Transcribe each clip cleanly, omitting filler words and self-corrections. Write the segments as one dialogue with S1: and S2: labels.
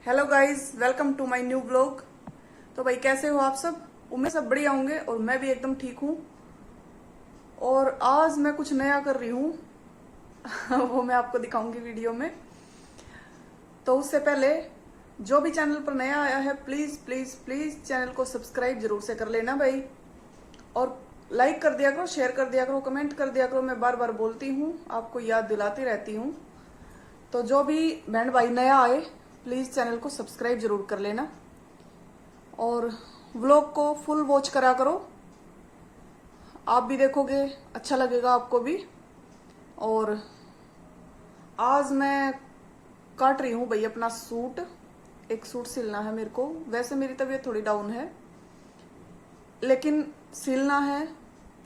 S1: Hello guys, welcome to my new blog. तो भाई कैसे हो आप सब? उम्मीद सब बढ़िया होंगे और मैं भी एकदम ठीक हूँ। और आज मैं कुछ नया कर रही हूँ वो मैं आपको दिखाऊंगी वीडियो में। तो उससे पहले जो भी चैनल पर नया आया है प्लीज प्लीज प्लीज चैनल को सब्सक्राइब जरूर से कर लेना भाई। और लाइक कर दिया करो, शेयर कर दिया करो, कमेंट कर दिया करो। मैं बार बार बोलती हूँ, आपको याद दिलाती रहती हूँ। तो जो भी बहन भाई नया आए प्लीज चैनल को सब्सक्राइब जरूर कर लेना और व्लॉग को फुल वॉच करा करो। आप भी देखोगे, अच्छा लगेगा आपको भी। और आज मैं काट रही हूँ भाई अपना सूट। एक सूट सिलना है मेरे को। वैसे मेरी तबीयत थोड़ी डाउन है, लेकिन सिलना है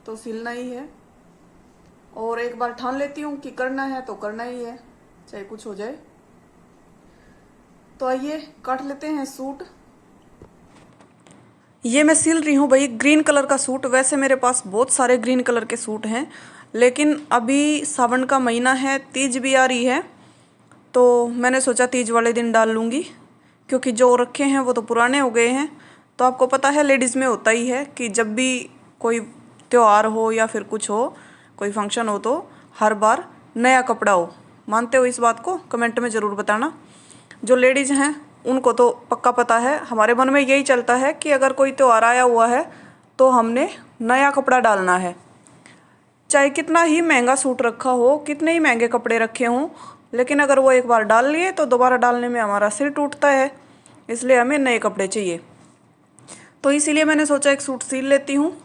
S1: तो सिलना ही है। और एक बार ठान लेती हूँ कि करना है तो करना ही है, चाहे कुछ हो जाए। तो आइए काट लेते हैं सूट। ये मैं सिल रही हूँ भाई ग्रीन कलर का सूट। वैसे मेरे पास बहुत सारे ग्रीन कलर के सूट हैं, लेकिन अभी सावन का महीना है, तीज भी आ रही है, तो मैंने सोचा तीज वाले दिन डाल लूँगी, क्योंकि जो रखे हैं वो तो पुराने हो गए हैं। तो आपको पता है लेडीज़ में होता ही है कि जब भी कोई त्यौहार हो या फिर कुछ हो, कोई फंक्शन हो, तो हर बार नया कपड़ा हो। मानते हो इस बात को? कमेंट में ज़रूर बताना। जो लेडीज़ हैं उनको तो पक्का पता है। हमारे मन में यही चलता है कि अगर कोई त्यौहार आया हुआ है तो हमने नया कपड़ा डालना है। चाहे कितना ही महंगा सूट रखा हो, कितने ही महंगे कपड़े रखे हों, लेकिन अगर वो एक बार डाल लिए तो दोबारा डालने में हमारा सिर टूटता है। इसलिए हमें नए कपड़े चाहिए। तो इसीलिए मैंने सोचा एक सूट सिल लेती हूँ।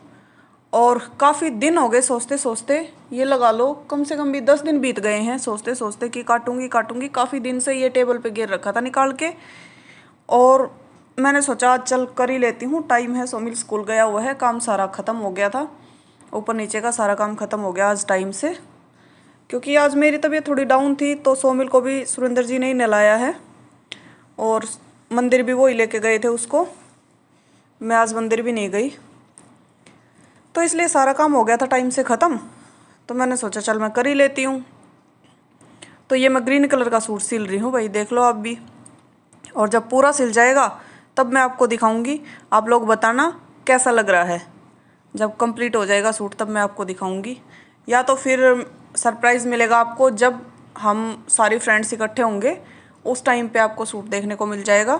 S1: और काफ़ी दिन हो गए सोचते सोचते, ये लगा लो कम से कम भी 10 दिन बीत गए हैं सोचते सोचते कि काटूंगी काटूंगी। काफ़ी दिन से ये टेबल पे गिर रखा था निकाल के, और मैंने सोचा आज चल कर ही लेती हूँ। टाइम है, सोमिल स्कूल गया हुआ है, काम सारा ख़त्म हो गया था, ऊपर नीचे का सारा काम ख़त्म हो गया आज टाइम से। क्योंकि आज मेरी तबीयत थोड़ी डाउन थी, तो सोमिल को भी सुरेंद्र जी ने ही नहलाया है और मंदिर भी वो ही लेके गए थे उसको। मैं आज मंदिर भी नहीं गई, तो इसलिए सारा काम हो गया था टाइम से ख़त्म। तो मैंने सोचा चल मैं कर ही लेती हूँ। तो ये मैं ग्रीन कलर का सूट सिल रही हूँ भाई, देख लो आप भी। और जब पूरा सिल जाएगा तब मैं आपको दिखाऊंगी। आप लोग बताना कैसा लग रहा है। जब कंप्लीट हो जाएगा सूट तब मैं आपको दिखाऊंगी, या तो फिर सरप्राइज़ मिलेगा आपको जब हम सारी फ्रेंड्स इकट्ठे होंगे, उस टाइम पे आपको सूट देखने को मिल जाएगा।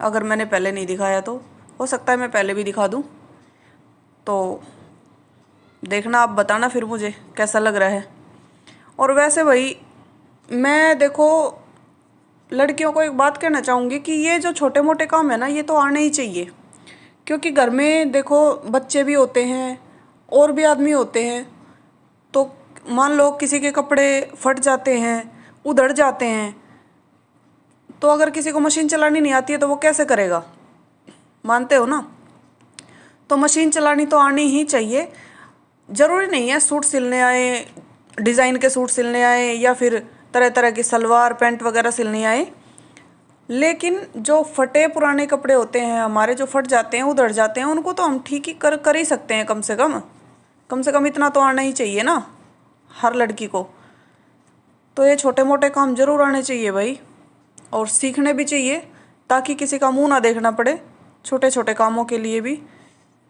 S1: अगर मैंने पहले नहीं दिखाया तो हो सकता है मैं पहले भी दिखा दूँ। तो देखना, आप बताना फिर मुझे कैसा लग रहा है। और वैसे भाई मैं देखो लड़कियों को एक बात कहना चाहूँगी कि ये जो छोटे मोटे काम है ना, ये तो आने ही चाहिए। क्योंकि घर में देखो बच्चे भी होते हैं और भी आदमी होते हैं। तो मान लो किसी के कपड़े फट जाते हैं, उधड़ जाते हैं, तो अगर किसी को मशीन चलानी नहीं आती है तो वो कैसे करेगा? मानते हो ना? तो मशीन चलानी तो आनी ही चाहिए। ज़रूरी नहीं है सूट सिलने आए, डिज़ाइन के सूट सिलने आए, या फिर तरह तरह की सलवार पैंट वगैरह सिलने आए। लेकिन जो फटे पुराने कपड़े होते हैं हमारे, जो फट जाते हैं, उधड़ जाते हैं, उनको तो हम ठीक ही कर ही सकते हैं। कम से कम इतना तो आना ही चाहिए ना हर लड़की को। तो ये छोटे मोटे काम ज़रूर आने चाहिए भाई, और सीखने भी चाहिए, ताकि किसी का मुंह ना देखना पड़े छोटे छोटे कामों के लिए भी।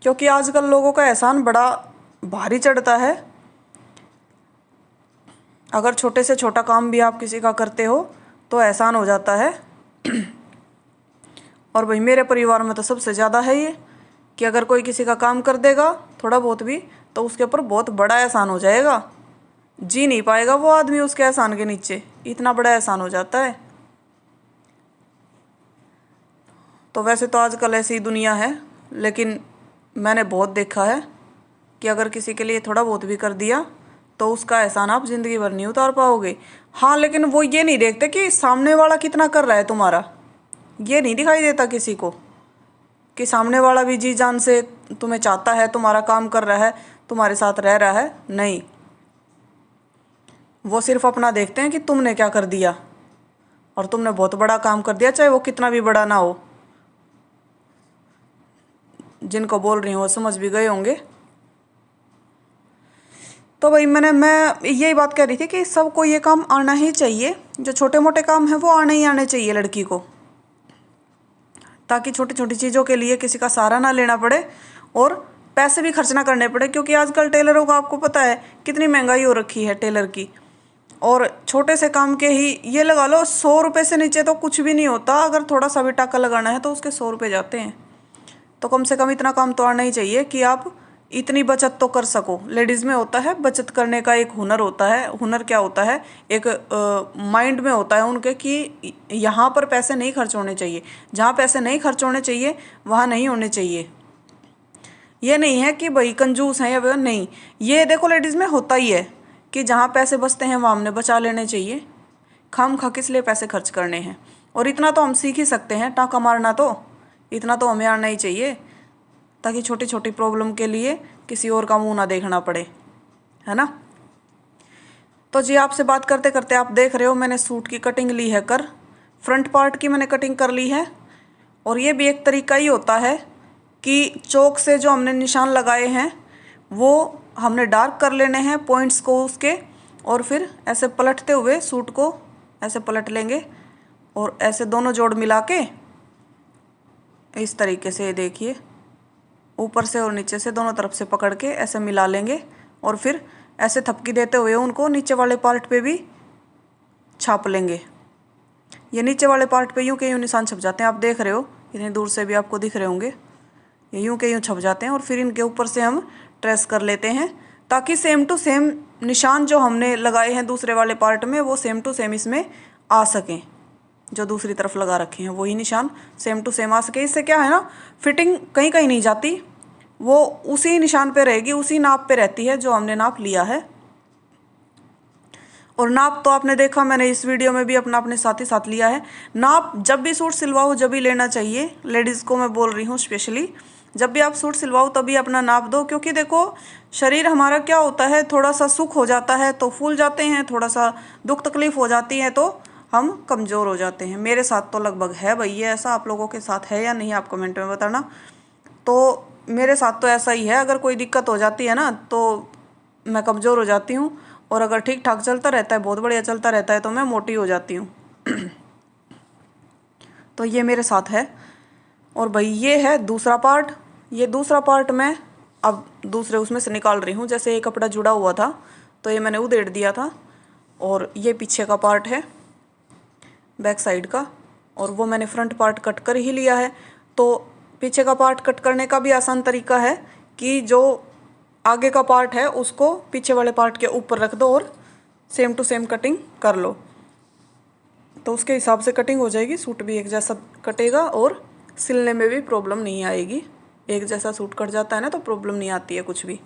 S1: क्योंकि आजकल लोगों का एहसान बड़ा भारी चढ़ता है। अगर छोटे से छोटा काम भी आप किसी का करते हो तो एहसान हो जाता है। और भाई मेरे परिवार में तो सबसे ज़्यादा है ये, कि अगर कोई किसी का काम कर देगा थोड़ा बहुत भी, तो उसके ऊपर बहुत बड़ा एहसान हो जाएगा। जी नहीं पाएगा वो आदमी उसके एहसान के नीचे, इतना बड़ा एहसान हो जाता है। तो वैसे तो आजकल ऐसी ही दुनिया है, लेकिन मैंने बहुत देखा है कि अगर किसी के लिए थोड़ा बहुत भी कर दिया तो उसका एहसान आप ज़िंदगी भर नहीं उतार पाओगे। हाँ, लेकिन वो ये नहीं देखते कि सामने वाला कितना कर रहा है तुम्हारा। ये नहीं दिखाई देता किसी को कि सामने वाला भी जी जान से तुम्हें चाहता है, तुम्हारा काम कर रहा है, तुम्हारे साथ रह रहा है। नहीं, वो सिर्फ अपना देखते हैं कि तुमने क्या कर दिया, और तुमने बहुत बड़ा काम कर दिया, चाहे वो कितना भी बड़ा ना हो। जिनको बोल रही हूँ वो समझ भी गए होंगे। तो भाई मैं यही बात कह रही थी कि सबको ये काम आना ही चाहिए। जो छोटे मोटे काम हैं वो आने ही आने चाहिए लड़की को। ताकि छोटी छोटी चीज़ों के लिए किसी का सहारा ना लेना पड़े और पैसे भी खर्च ना करने पड़े, क्योंकि आजकल टेलरों का आपको पता है कितनी महंगाई हो रखी है टेलर की। और छोटे से काम के ही ये लगा लो 100 रुपये से नीचे तो कुछ भी नहीं होता। अगर थोड़ा सा भी टाका लगाना है तो उसके 100 रुपये जाते हैं। तो कम से कम इतना काम तो आना ही चाहिए कि आप इतनी बचत तो कर सको। लेडीज़ में होता है बचत करने का एक हुनर होता है। हुनर क्या होता है, एक माइंड में होता है उनके कि यहाँ पर पैसे नहीं खर्च होने चाहिए, जहाँ पैसे नहीं खर्च होने चाहिए वहाँ नहीं होने चाहिए। ये नहीं है कि भाई कंजूस हैं या नहीं, ये देखो लेडीज़ में होता ही है कि जहाँ पैसे बचते हैं वहाँ हमने बचा लेने चाहिए। खामखा किस लिए पैसे खर्च करने हैं। और इतना तो हम सीख ही सकते हैं, टाँका मारना तो इतना तो हमें आना ही चाहिए, ताकि छोटी छोटी प्रॉब्लम के लिए किसी और का मुंह ना देखना पड़े, है ना। तो जी आपसे बात करते करते आप देख रहे हो मैंने सूट की कटिंग ली है कर, फ्रंट पार्ट की मैंने कटिंग कर ली है। और ये भी एक तरीका ही होता है कि चौक से जो हमने निशान लगाए हैं वो हमने डार्क कर लेने हैं पॉइंट्स को उसके, और फिर ऐसे पलटते हुए सूट को ऐसे पलट लेंगे और ऐसे दोनों जोड़ मिला के इस तरीके से देखिए ऊपर से और नीचे से दोनों तरफ से पकड़ के ऐसे मिला लेंगे और फिर ऐसे थपकी देते हुए उनको नीचे वाले पार्ट पे भी छाप लेंगे। ये नीचे वाले पार्ट पे यूं के यूं निशान छप जाते हैं, आप देख रहे हो इतनी दूर से भी आपको दिख रहे होंगे, ये यूं के यूं छप जाते हैं। और फिर इनके ऊपर से हम ट्रेस कर लेते हैं ताकि सेम टू सेम निशान जो हमने लगाए हैं दूसरे वाले पार्ट में वो सेम टू सेम इसमें आ सकें। जो दूसरी तरफ लगा रखे हैं वही निशान सेम टू सेम आ सके। इससे क्या है ना, फिटिंग कहीं कहीं नहीं जाती, वो उसी निशान पे रहेगी, उसी नाप पे रहती है जो हमने नाप लिया है। और नाप तो आपने देखा, मैंने इस वीडियो में भी अपने साथ ही साथ लिया है। नाप जब भी सूट सिलवाओ जब भी लेना चाहिए, लेडीज़ को मैं बोल रही हूँ स्पेशली, जब भी आप सूट सिलवाओ तभी अपना नाप दो। क्योंकि देखो शरीर हमारा क्या होता है, थोड़ा सा सुख हो जाता है तो फूल जाते हैं, थोड़ा सा दुख तकलीफ हो जाती है तो हम कमज़ोर हो जाते हैं। मेरे साथ तो लगभग है भाई ये ऐसा, आप लोगों के साथ है या नहीं आप कमेंट में बताना। तो मेरे साथ तो ऐसा ही है, अगर कोई दिक्कत हो जाती है ना तो मैं कमज़ोर हो जाती हूँ, और अगर ठीक ठाक चलता रहता है, बहुत बढ़िया चलता रहता है, तो मैं मोटी हो जाती हूँ। तो ये मेरे साथ है। और भाई ये है दूसरा पार्ट, ये दूसरा पार्ट मैं अब दूसरे उसमें से निकाल रही हूँ। जैसे ये कपड़ा जुड़ा हुआ था तो ये मैंने उधेड़ दिया था, और ये पीछे का पार्ट है बैक साइड का, और वो मैंने फ्रंट पार्ट कट कर ही लिया है। तो पीछे का पार्ट कट करने का भी आसान तरीका है कि जो आगे का पार्ट है उसको पीछे वाले पार्ट के ऊपर रख दो और सेम टू सेम कटिंग कर लो, तो उसके हिसाब से कटिंग हो जाएगी। सूट भी एक जैसा कटेगा और सिलने में भी प्रॉब्लम नहीं आएगी। एक जैसा सूट कट जाता है ना तो प्रॉब्लम नहीं आती है कुछ भी,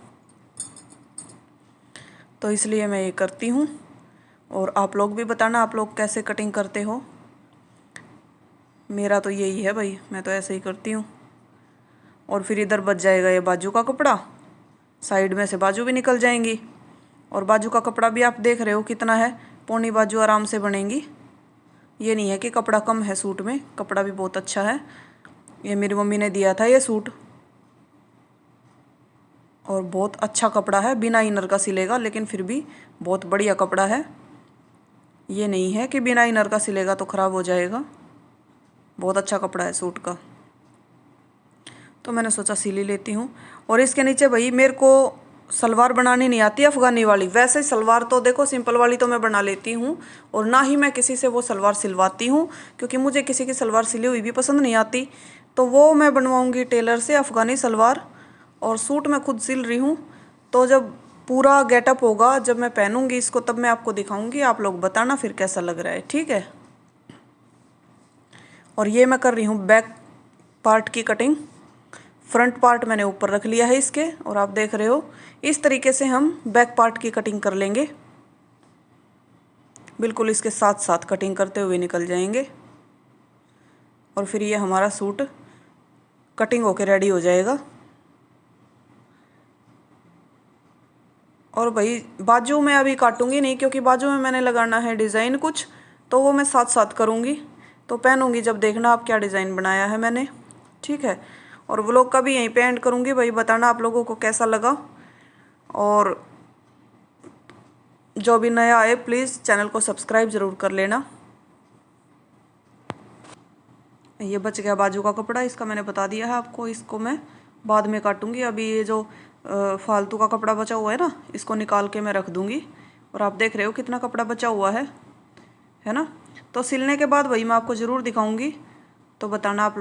S1: तो इसलिए मैं ये करती हूँ। और आप लोग भी बताना आप लोग कैसे कटिंग करते हो। मेरा तो यही है भाई, मैं तो ऐसे ही करती हूँ। और फिर इधर बच जाएगा ये बाजू का कपड़ा, साइड में से बाजू भी निकल जाएंगी। और बाजू का कपड़ा भी आप देख रहे हो कितना है, पौनी बाजू आराम से बनेंगी। ये नहीं है कि कपड़ा कम है सूट में, कपड़ा भी बहुत अच्छा है। ये मेरी मम्मी ने दिया था ये सूट, और बहुत अच्छा कपड़ा है, बिना इनर का सिलेगा लेकिन फिर भी बहुत बढ़िया कपड़ा है। ये नहीं है कि बिना इनर का सिलेगा तो ख़राब हो जाएगा, बहुत अच्छा कपड़ा है सूट का। तो मैंने सोचा सिल ही लेती हूँ। और इसके नीचे भाई मेरे को सलवार बनानी नहीं आती अफ़गानी वाली। वैसे सलवार तो देखो सिंपल वाली तो मैं बना लेती हूँ, और ना ही मैं किसी से वो सलवार सिलवाती हूँ, क्योंकि मुझे किसी की सलवार सिली हुई भी पसंद नहीं आती। तो वो मैं बनवाऊँगी टेलर से अफ़गानी सलवार, और सूट मैं खुद सिल रही हूँ। तो जब पूरा गेटअप होगा, जब मैं पहनूंगी इसको, तब मैं आपको दिखाऊंगी, आप लोग बताना फिर कैसा लग रहा है, ठीक है। और ये मैं कर रही हूँ बैक पार्ट की कटिंग। फ्रंट पार्ट मैंने ऊपर रख लिया है इसके, और आप देख रहे हो इस तरीके से हम बैक पार्ट की कटिंग कर लेंगे। बिल्कुल इसके साथ साथ कटिंग करते हुए निकल जाएंगे, और फिर ये हमारा सूट कटिंग होके रेडी हो जाएगा। और भाई बाजू में अभी काटूंगी नहीं, क्योंकि बाजू में मैंने लगाना है डिज़ाइन कुछ, तो वो मैं साथ साथ करूँगी। तो पहनूंगी जब देखना आप क्या डिज़ाइन बनाया है मैंने, ठीक है। और व्लॉग का भी यहीं पे एंड करूँगी भाई, बताना आप लोगों को कैसा लगा। और जो भी नया आए प्लीज़ चैनल को सब्सक्राइब ज़रूर कर लेना। ये बच गया बाजू का कपड़ा, इसका मैंने बता दिया है आपको, इसको मैं बाद में काटूंगी। अभी ये जो फालतू का कपड़ा बचा हुआ है ना, इसको निकाल के मैं रख दूंगी। और आप देख रहे हो कितना कपड़ा बचा हुआ है ना। तो सिलने के बाद वही मैं आपको ज़रूर दिखाऊंगी, तो बताना आप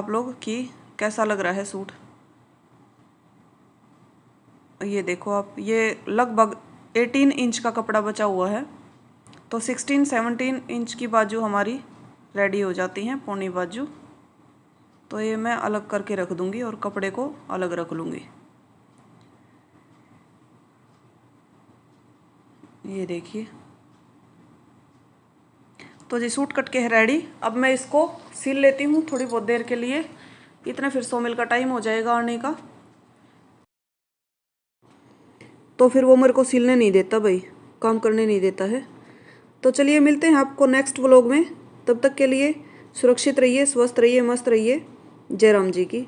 S1: लोग कि कैसा लग रहा है सूट। ये देखो आप, ये लगभग 18 इंच का कपड़ा बचा हुआ है, तो 16-17 इंच की बाजू हमारी रेडी हो जाती हैं, पौनी बाजू। तो ये मैं अलग करके रख दूंगी और कपड़े को अलग रख लूँगी। ये देखिए, तो जी सूट कट के है रेडी। अब मैं इसको सिल लेती हूँ थोड़ी बहुत देर के लिए, इतने फिर 100 मिल का टाइम हो जाएगा आने का। तो फिर वो मेरे को सिलने नहीं देता भाई, काम करने नहीं देता है। तो चलिए मिलते हैं आपको नेक्स्ट व्लॉग में। तब तक के लिए सुरक्षित रहिए, स्वस्थ रहिए, मस्त रहिए। जय राम जी की।